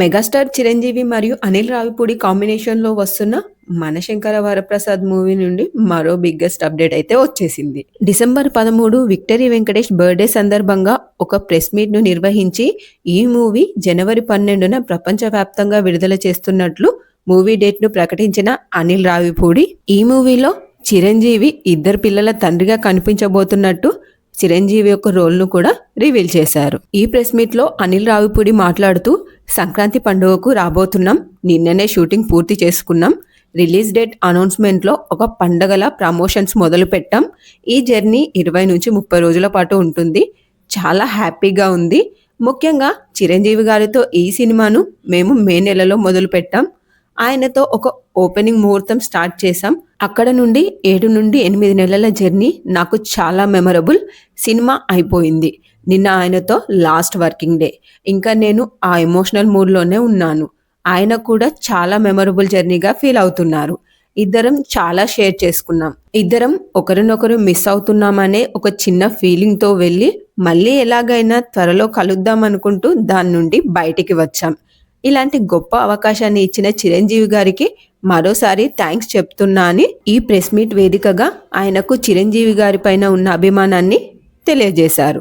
Megastar Chiranjeevi మరియు అనిల్ రావిపూడి కాంబినేషన్‌లో వస్తున్న 'మనశంకర వరప్రసాద్' మూవీ నుండి మరో బిగ్గెస్ట్ అప్డేట్ అయితే వచ్చేసింది. డిసెంబర్ 13 విక్టరీ వెంకటేష్ బర్త్‌డే సందర్భంగా ఒక ప్రెస్ మీట్‌ను నిర్వహించి ఈ మూవీ జనవరి 12న ప్రపంచవ్యాప్తంగా విడుదల చేస్తున్నట్లు మూవీ డేట్‌ను ప్రకటించిన అనిల్ రావిపూడి, ఈ మూవీలో చిరంజీవి ఇద్దరు పిల్లల తండ్రిగా కనిపించబోతున్నట్టు చిరంజీవి యొక్క రోల్ను కూడా రివీల్ చేశారు. ఈ ప్రెస్ మీట్లో అనిల్ రావిపూడి మాట్లాడుతూ, సంక్రాంతి పండుగకు రాబోతున్నాం, నిన్ననే షూటింగ్ పూర్తి చేసుకున్నాం, రిలీజ్ డేట్ అనౌన్స్మెంట్లో ఒక పండగల ప్రమోషన్స్ మొదలు పెట్టాం, ఈ జర్నీ 20-30 రోజుల పాటు ఉంటుంది, చాలా హ్యాపీగా ఉంది, ముఖ్యంగా చిరంజీవి గారితో ఈ సినిమాను మేము మే నెలలో మొదలు పెట్టాం, ఆయనతో ఒక ఓపెనింగ్ ముహూర్తం స్టార్ట్ చేశాం, అక్కడ నుండి 7-8 నెలల జర్నీ నాకు చాలా మెమరబుల్, సినిమా అయిపోయింది, నిన్న ఆయనతో లాస్ట్ వర్కింగ్ డే, ఇంకా నేను ఆ ఎమోషనల్ మూడ్లోనే ఉన్నాను, ఆయన కూడా చాలా మెమరబుల్ జర్నీగా ఫీల్ అవుతున్నారు, ఇద్దరం చాలా షేర్ చేసుకున్నాం, ఇద్దరం ఒకరినొకరు మిస్ అవుతున్నామనే ఒక చిన్న ఫీలింగ్తో వెళ్ళి మళ్ళీ ఎలాగైనా త్వరలో కలుద్దాం అనుకుంటూ దాని నుండి బయటికి వచ్చాం, ఇలాంటి గొప్ప అవకాశాన్ని ఇచ్చిన చిరంజీవి గారికి మరోసారి థ్యాంక్స్ చెప్తున్నా అని ఈ ప్రెస్ మీట్ వేదికగా ఆయనకు చిరంజీవి గారి పైన ఉన్న అభిమానాన్ని తెలియజేశారు.